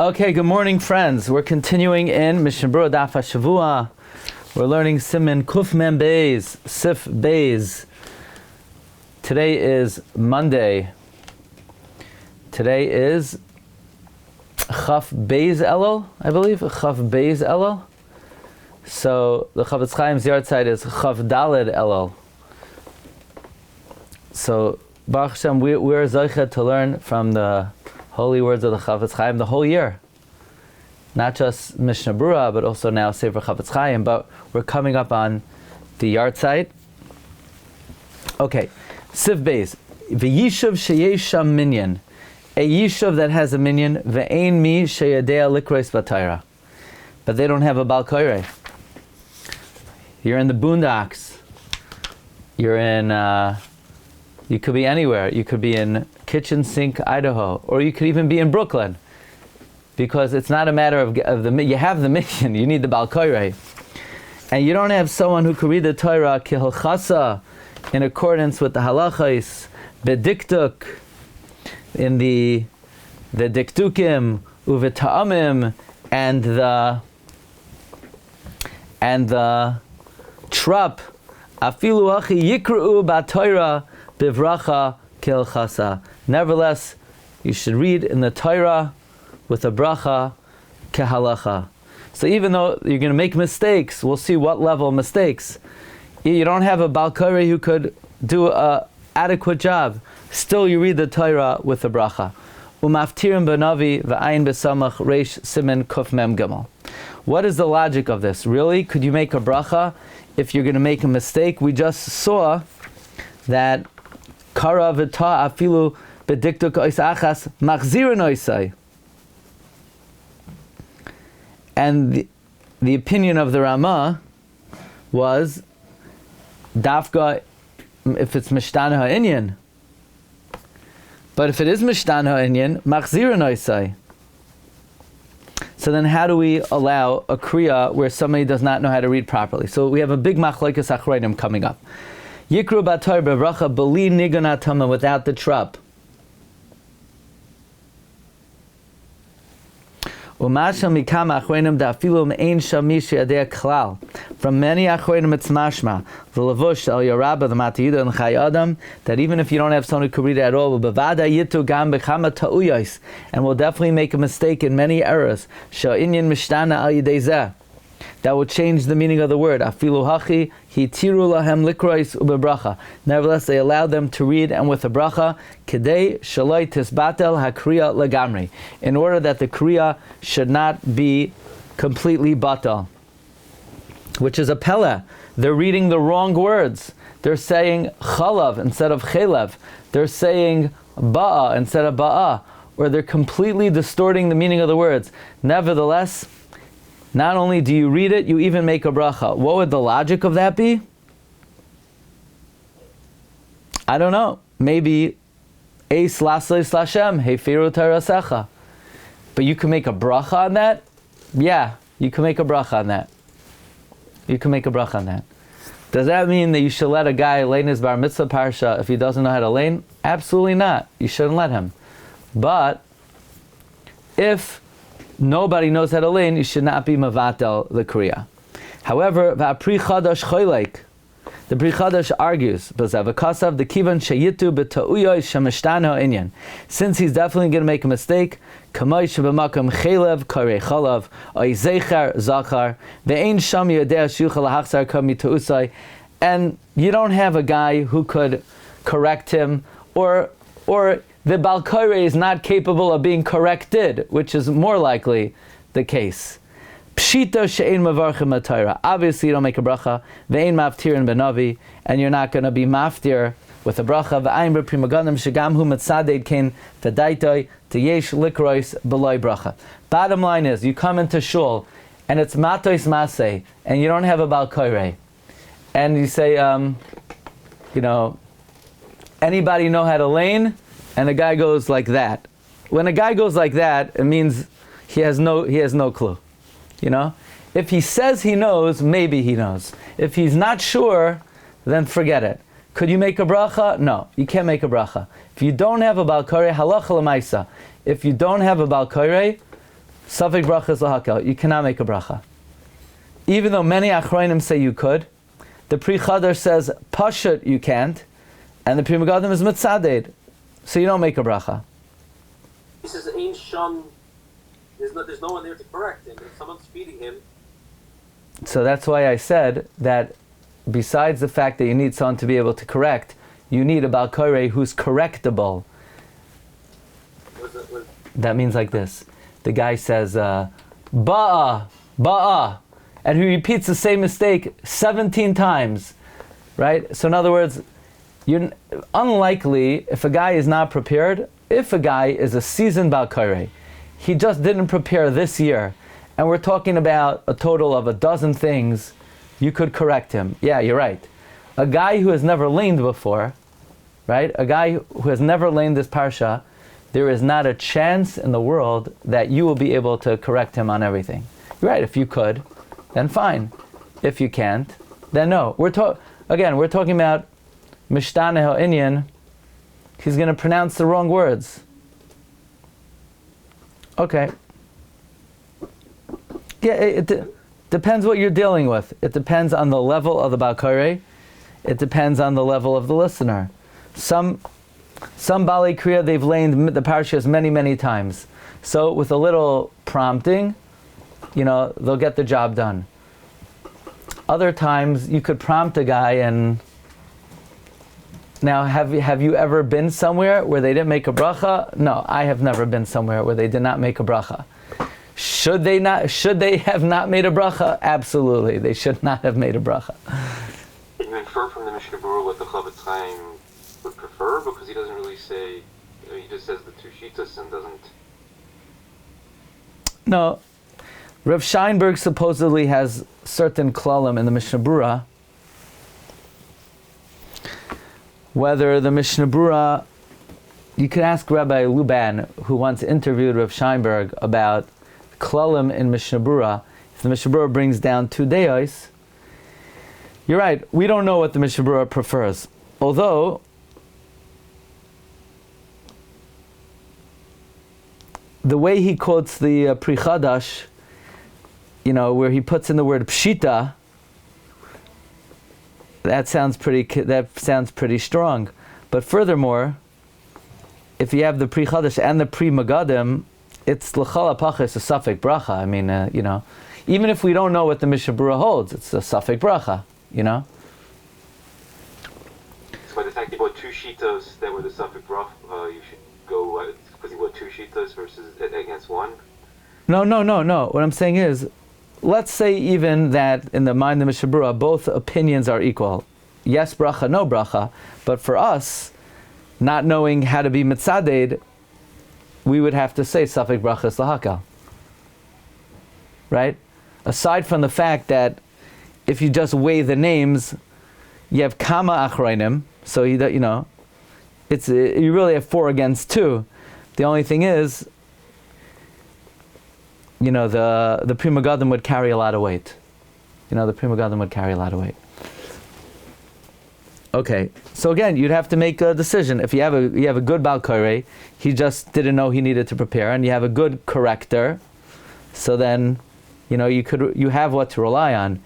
Okay, good morning, friends. We're continuing in Mishna Daf Hashavua. We're learning Siman Kuf Mem Beis, Sif Beis. Today is Monday. Today is Chaf Beis Elul, I believe. Chaf Beis Elul. So the Chafetz Chaim's yard side is Chaf Daled Elul. So Baruch Hashem, we're Zocheh to learn from the holy words of the Chafetz Chaim the whole year. Not just Mishnah Berura, but also now Sefer Chafetz Chaim. But we're coming up on the yard site. Okay, Sif Beis. V'yishuv sheyesh sham minyan. A yishuv that has a minyan. Ve'ein mi sheyadea likrois b'Torah. But they don't have a Bal Koreh. You're in the boondocks. You're in, you could be anywhere. You could be in Kitchen Sink, Idaho. Or you could even be in Brooklyn. Because it's not a matter of the, you have the minyan, you need the Bal Koreh. And you don't have someone who could read the Torah kihilchasa, in accordance with the halachos, bediktuk, in the diktukim, uveta'amim, and the trup, afilu achi yikru ba'Torah bivracha kihilchasa. Nevertheless, you should read in the Torah with a bracha kehalacha. So even though you're going to make mistakes, we'll see what level of mistakes. You don't have a Bal Koreh who could do an adequate job. Still, you read the Torah with a bracha. Umaftirim b'navi v'ayin b'samach reish siman kuf mem gimel. What is the logic of this? Really? Could you make a bracha if you're going to make a mistake? We just saw that kara v'ta afilu b'diktuk ois achas machzirin oisai. And the opinion of the Ramah was dafka if it's Mishtana ha'inyan. But if it is Mishtana ha'inyan, machzirin oisai. So then how do we allow a kriya where somebody does not know how to read properly? So we have a big machlokes achronim coming up. Yikru b'Torah b'bracha b'li nigun hatama, without the trup. From many achronim it's mashma v'levush el yarabba the matiyuda and chayadam, that even if you don't have someone who can read it at all, and will definitely make a mistake in many errors, that will change the meaning of the word. Nevertheless, they allowed them to read and with a bracha, in order that the kriya should not be completely batal, which is a pella. They're reading the wrong words. They're saying chalav instead of chelev. They're saying ba'a instead of ba'a, or they're completely distorting the meaning of the words. Nevertheless, not only do you read it, you even make a bracha. What would the logic of that be? I don't know. Maybe Eis Lasleis Lashem Hefiru Tarasecha. But you can make a bracha on that? Yeah, you can make a bracha on that. You can make a bracha on that. Does that mean that you should let a guy lein his bar mitzvah parsha if he doesn't know how to lein? Absolutely not. You shouldn't let him. But if nobody knows how to lein, you should not be mavatel the kriya. However, v'apri chadash choylek, the Pri Chadash argues, b'zavakasav the kivan sheyitu b'ta'uyoy shemishtana inyan. Since he's definitely going to make a mistake, kamay shebemakam chelev karei chalav oy zeichar zachar ve'ein sham yodea shuchal hachzar kami ta'usay, and you don't have a guy who could correct him, or the Bal Koreh is not capable of being corrected, which is more likely the case. Pshita she'ein mavarchim ha'Torah. Obviously, you don't make a bracha. Ve'ein maftirin b'navi, and you're not going to be maftir with a bracha. Ve'ayin b'pri magadim shegam hu mitzaded kein v'daitoi t'yesh likrois b'loi bracha. Bottom line is, you come into shul, and it's matois maseh, and you don't have a Bal Koreh, and you say, anybody know how to lein? And a guy goes like that. When a guy goes like that, it means he has no clue. If he says he knows, maybe he knows. If he's not sure, then forget it. Could you make a bracha? No, you can't make a bracha. If you don't have a Bal Koreh, halacha l'maisa. If you don't have a Bal Koreh, Safek bracha is lahakel. You cannot make a bracha. Even though many achronim say you could, the Pri Chadash says pashut you can't, and the Pri Megadim is mitzaded, so you don't make a bracha. He says ain't shon. There's no one there to correct him. If someone's feeding him. So that's why I said that besides the fact that you need someone to be able to correct, you need a Bal Koreh who's correctable. That means like this. The guy says, ba'a, and he repeats the same mistake 17 times, right? So in other words, you're unlikely, if a guy is not prepared, if a guy is a seasoned Bal Koreh, he just didn't prepare this year, and we're talking about a total of 12 things, you could correct him. Yeah, you're right. A guy who has never laned before, right? A guy who has never laned this parsha, there is not a chance in the world that you will be able to correct him on everything. You're right, if you could, then fine. If you can't, then no. We're talking about Mishtane Ha'inyan. He's going to pronounce the wrong words. Okay. Yeah, it depends what you're dealing with. It depends on the level of the Bal Koreh. It depends on the level of the listener. Some Bali Kriya, they've laned the parashas many, many times. So with a little prompting, they'll get the job done. Other times, you could prompt a guy and... Now, have you ever been somewhere where they didn't make a bracha? No, I have never been somewhere where they did not make a bracha. Should they have not made a bracha? Absolutely, they should not have made a bracha. Can you infer from the Mishnah Berura what the Chavetz Chaim would prefer? Because he doesn't really say, he just says the two shitas and doesn't... No. Rav Scheinberg supposedly has certain klalim in the Mishnah Berura. Whether the Mishnah Berura, you could ask Rabbi Luban, who once interviewed Rav Scheinberg about klalim in Mishnah Berura. If the Mishnah Berura brings down 2 deos, you're right, we don't know what the Mishnah Berura prefers. Although, the way he quotes the Pri Chadash, where he puts in the word pshita, that sounds pretty strong. But furthermore, if you have the Pri Chadash and the Pri Megadim, it's l'chal hapachas a safek bracha. I mean, even if we don't know what the Mishnah Berura holds, it's a safek bracha. So by the fact that you bought 2 shitos that were the safek bracha, you should go because you bought 2 shitos versus against 1. No. What I'm saying is, let's say even that in the mind of Mishnah Berura, both opinions are equal. Yes bracha, no bracha. But for us, not knowing how to be mitzaded, we would have to say safek bracha is lahakal. Right? Aside from the fact that if you just weigh the names, you have kama achronim, so you really have 4 against 2. The only thing is, the Pri Megadim would carry a lot of weight. The Pri Megadim would carry a lot of weight. Okay, so again, you'd have to make a decision. If you have a good Bal Koreh, he just didn't know he needed to prepare, and you have a good corrector, so then, you have what to rely on.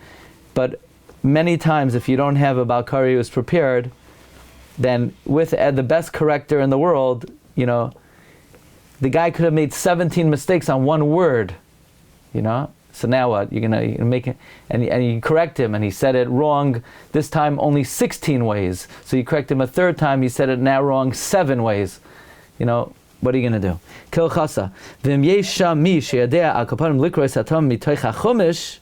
But many times, if you don't have a Bal Koreh who's prepared, then with the best corrector in the world, the guy could have made 17 mistakes on 1 word. So now what? You're gonna make it, and you correct him, and he said it wrong this time only 16 ways. So you correct him a 3rd time, he said it now wrong 7 ways. What are you gonna do? Kil chasa v'im yesha mi sheyadea al kapanim likros hatam mitoich hachumish.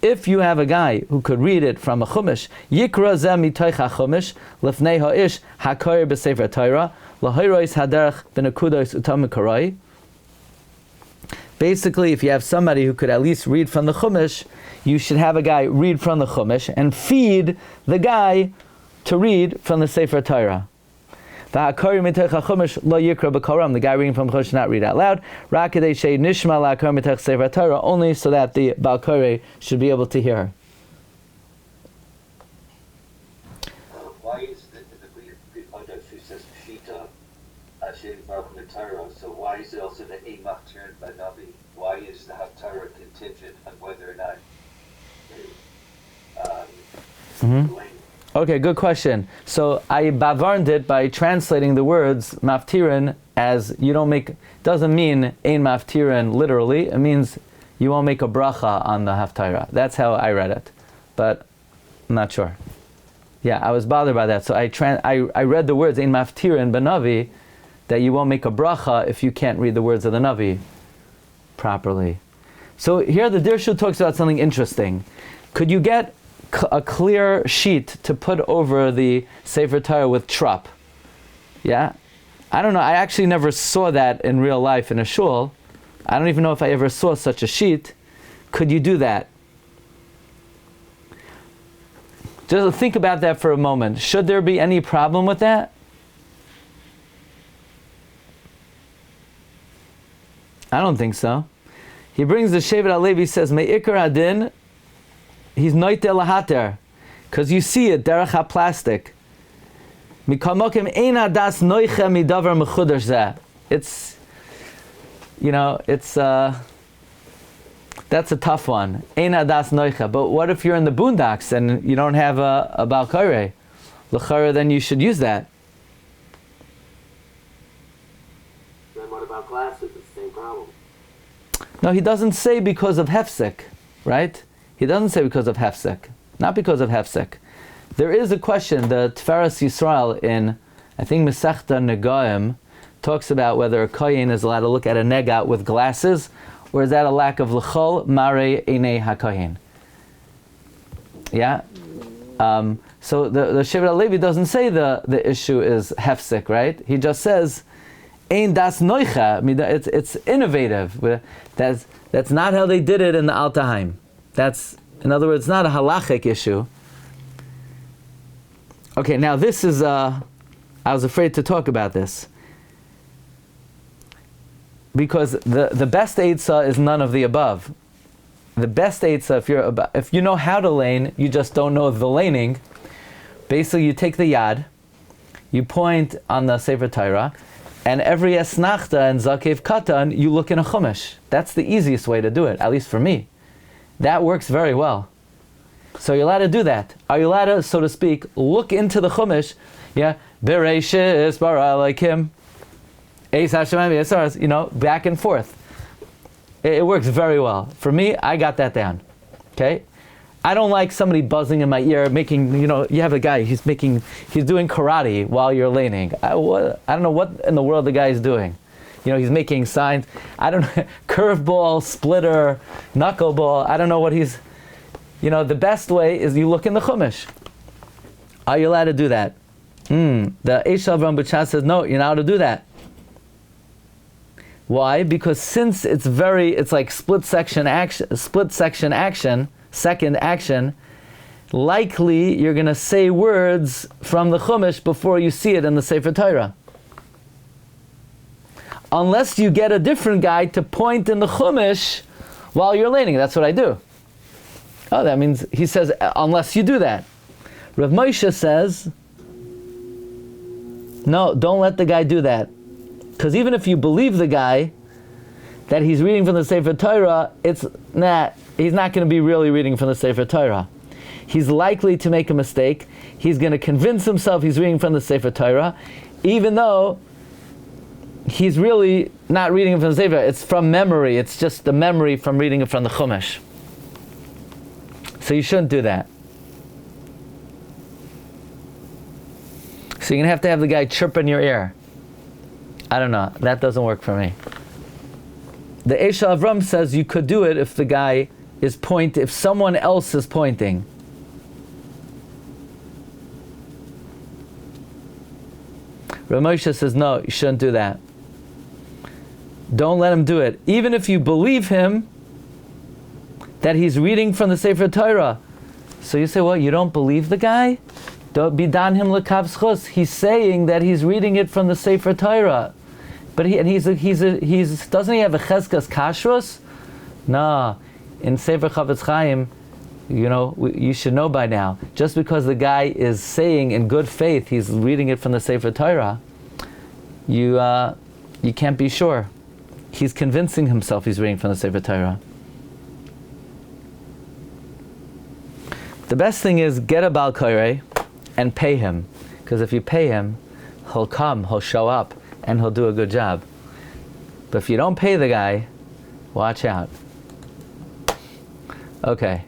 If you have a guy who could read it from a chumash, yikra zeh mitoich hachumish lefnei ha'ish hakoyer b'sefer Torah lahirois haderech b'nekudos utam karai. Basically, if you have somebody who could at least read from the Chumash, you should have a guy read from the Chumash and feed the guy to read from the Sefer Torah. The guy reading from the Chumash should not read out loud. Only so that the Bal Koreh should be able to hear. Why is the Kodesh who says Pshita, so why is it also the Eimach term? maftirin banavi? Why is the Haftarah contingent on whether or not Lein? Okay, good question. So I bavarned it by translating the words maftirin as you don't make, doesn't mean ein maftirin literally, it means you won't make a bracha on the Haftarah. That's how I read it, but I'm not sure. Yeah, I was bothered by that. So I read the words ein maftirin banavi, that you won't make a bracha if you can't read the words of the Navi properly. So here the Dirshu talks about something interesting. Could you get a clear sheet to put over the Sefer Torah with trup? Yeah? I don't know, I actually never saw that in real life in a shul. I don't even know if I ever saw such a sheet. Could you do that? Just think about that for a moment. Should there be any problem with that? I don't think so. He brings the Shevet HaLevi, says, Me'ikar Adin, he's noite lahater, because you see it, derech ha-plastic. Mikamokim ein adas noiche midavar mechudash zeh. It's, that's a tough one. Ein adas noiche. But what if you're in the boondocks and you don't have a Baal Koreh? L'chara, then you should use that. Then what about glasses? It's the same problem. No, he doesn't say because of hefsek, right? He doesn't say because of hefsek, not because of hefsek. There is a question. The Tiferes Yisrael in, I think, Masechta Negaim talks about whether a kohen is allowed to look at a nega with glasses, or is that a lack of l'chol mare einei hakohen? Yeah. So the Shevet HaLevi doesn't say the issue is hefsek, right? He just says ein das noicha. It's innovative. That's not how they did it in the Altaheim. That's, in other words, not a halachic issue. Okay, now this is, I was afraid to talk about this. Because the best eitzah is none of the above. The best eitzah, if you know how to lein, you just don't know the leining. Basically, you take the yad, you point on the Sefer Torah, and every esnachta and zakev katan, you look in a chumash. That's the easiest way to do it, at least for me. That works very well. So you're allowed to do that. Are you allowed to, so to speak, look into the chumash? Yeah, Bereishis bara Elokim, Eis Hashem, back and forth. It works very well. For me, I got that down. Okay? I don't like somebody buzzing in my ear, making, you have a guy, he's doing karate while you're leaning. I don't know what in the world the guy is doing. He's making signs. I don't know, curveball, splitter, knuckleball. I don't know what he's, the best way is you look in the chumash. Are you allowed to do that? The Eishav Rambuchan says, no, you're not allowed to do that. Why? Because since it's like split section action, second action, likely you're going to say words from the chumash before you see it in the Sefer Torah. Unless you get a different guy to point in the chumash while you're leaning. That's what I do. Oh, that means, he says, unless you do that. Rav Moshe says, no, don't let the guy do that. Because even if you believe the guy that he's reading from the Sefer Torah, he's not going to be really reading from the Sefer Torah. He's likely to make a mistake. He's going to convince himself he's reading from the Sefer Torah, even though he's really not reading it from the Sefer. It's from memory. It's just the memory from reading it from the Chumash. So you shouldn't do that. So you're going to have the guy chirp in your ear. I don't know. That doesn't work for me. The Eisha Avram says you could do it if the guy is if someone else is pointing. Rav Moshe says no, you shouldn't do that. Don't let him do it. Even if you believe him that he's reading from the Sefer Torah. So you say, well, you don't believe the guy? Don't bidan him lekav schus. He's saying that he's reading it from the Sefer Torah. But doesn't he have a cheskas kashrus? No. In Sefer Chavetz Chaim, you should know by now. Just because the guy is saying in good faith he's reading it from the Sefer Torah, you can't be sure. he's convincing himself he's reading from the Sefer Torah. The best thing is get a Baal Koreh and pay him. Because if you pay him, he'll come, he'll show up, and he'll do a good job. But if you don't pay the guy, watch out. Okay.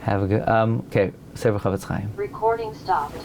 Have a good, okay, Sefer Chavetz Chaim. Recording stopped.